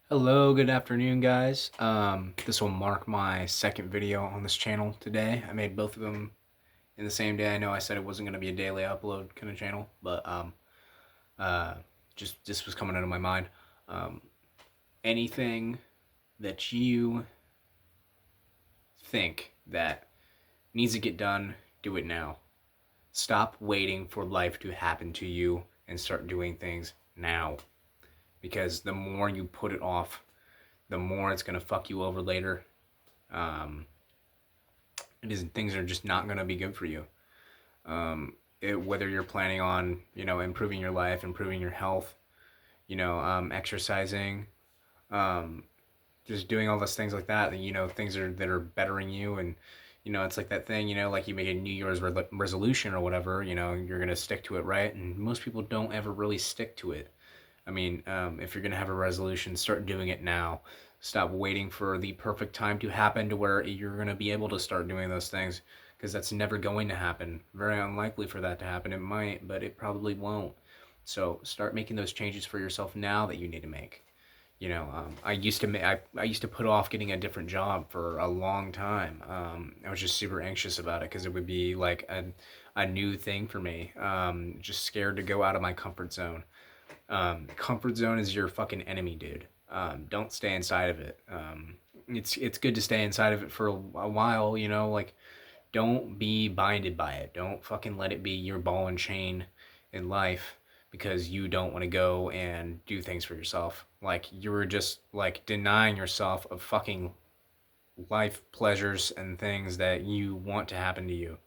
Hello, good afternoon, guys. This will mark my second video on this channel today. I made both of them in the same day. I know I said it wasn't going to be a daily upload kind of channel, but uh, just was coming out of my mind. Um, Anything that you think that needs to get done, do it now. Stop waiting for life to happen to you and start doing things now. Because the more you put it off, the more it's going to fuck you over later. Um, Things are just not going to be good for you. Whether you're planning on, improving your life, improving your health, exercising, um, just doing all those things like that, things that are bettering you. And, it's like that thing, like you make a New Year's resolution or whatever, you're going to stick to it, right? And most people don't ever really stick to it. I mean, if you're going to have a resolution, start doing it now. Stop waiting for the perfect time to happen to where you're going to be able to start doing those things, because that's never going to happen. Very unlikely for that to happen. It might, but it probably won't. So start making those changes for yourself now that you need to make. I used to put off getting a different job for a long time. I was just super anxious about it because it would be like a new thing for me. Just scared to go out of my comfort zone. Comfort zone is your fucking enemy, dude. Don't stay inside of it. It's good to stay inside of it for a while, like don't be binded by it. Don't fucking let it be your ball and chain in life because you don't want to go and do things for yourself. Like you're just like denying yourself of fucking life pleasures and things that you want to happen to you.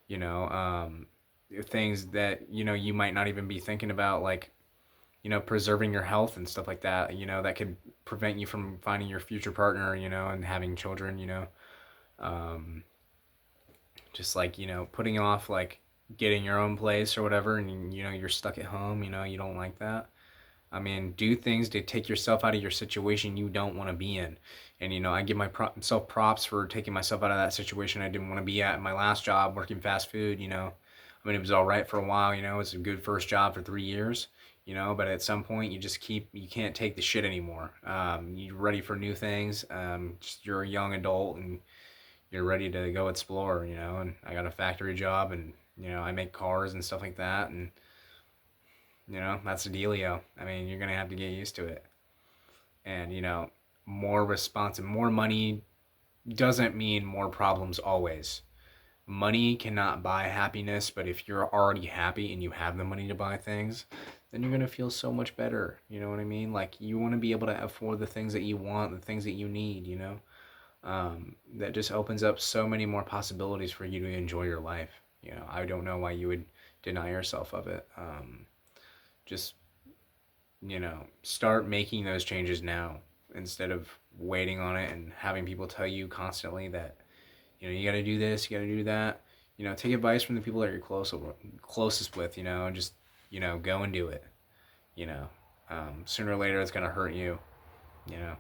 You know, things that you might not even be thinking about, like preserving your health and stuff like that, that could prevent you from finding your future partner, and having children, um, just like, putting off like getting your own place or whatever, and, you're stuck at home, you don't like that. I mean, do things to take yourself out of your situation you don't want to be in. And, I give myself props for taking myself out of that situation I didn't want to be at in my last job, working fast food, I mean, it was all right for a while, it was a good first job for 3 years, but at some point you can't take the shit anymore. You're ready for new things. You're a young adult and you're ready to go explore, and I got a factory job and, I make cars and stuff like that. And, that's the dealio. I mean, you're going to have to get used to it. And, more money doesn't mean more problems always. Money cannot buy happiness, but if you're already happy and you have the money to buy things, then you're going to feel so much better. You know what I mean? Like, you want to be able to afford the things that you want, the things that you need, that just opens up so many more possibilities for you to enjoy your life. I don't know why you would deny yourself of it. Just, start making those changes now instead of waiting on it and having people tell you constantly that, you got to do this, you got to do that. Take advice from the people that you're closest with, and just, go and do it. You know, Sooner or later it's going to hurt you, you know,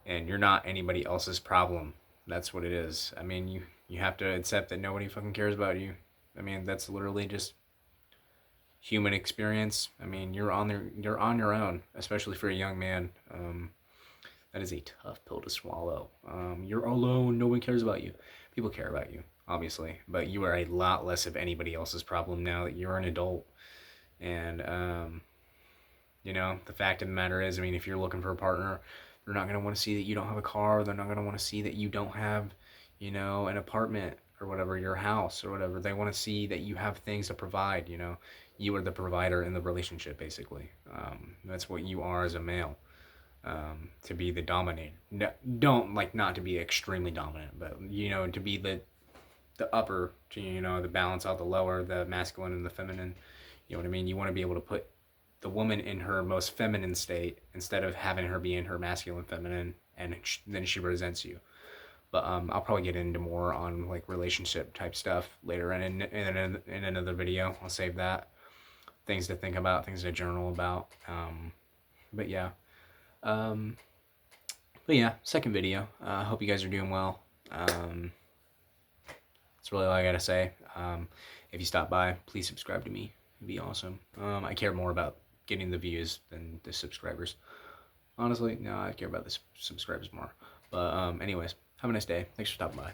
and you're not anybody else's problem. That's what it is. I mean, you have to accept that nobody fucking cares about you. I mean, that's literally just human experience. I mean, you're on your own, especially for a young man. That is a tough pill to swallow. You're alone. No one cares about you. People care about you, obviously, but you are a lot less of anybody else's problem now that you're an adult. And the fact of the matter is, I mean, if you're looking for a partner, they're not going to want to see that you don't have a car. They're not going to want to see that you don't have, an apartment or whatever, your house or whatever. They want to see that you have things to provide. You are the provider in the relationship, basically. That's what you are as a male. To be the dominant. No, don't like not to be extremely dominant, but to be the upper, to balance out the lower, the masculine and the feminine. You know what I mean? You want to be able to put the woman in her most feminine state instead of having her be in her masculine feminine, and then she resents you. But I'll probably get into more on like relationship type stuff later in another video. I'll save that. Things to think about, things to journal about. But yeah. Um, but yeah, second video. I hope you guys are doing well. That's really all I gotta say. If you stop by, please subscribe to me. It'd be awesome. I care more about getting the views than the subscribers. Honestly, no, I care about the subscribers more. But anyways, have a nice day. Thanks for stopping by.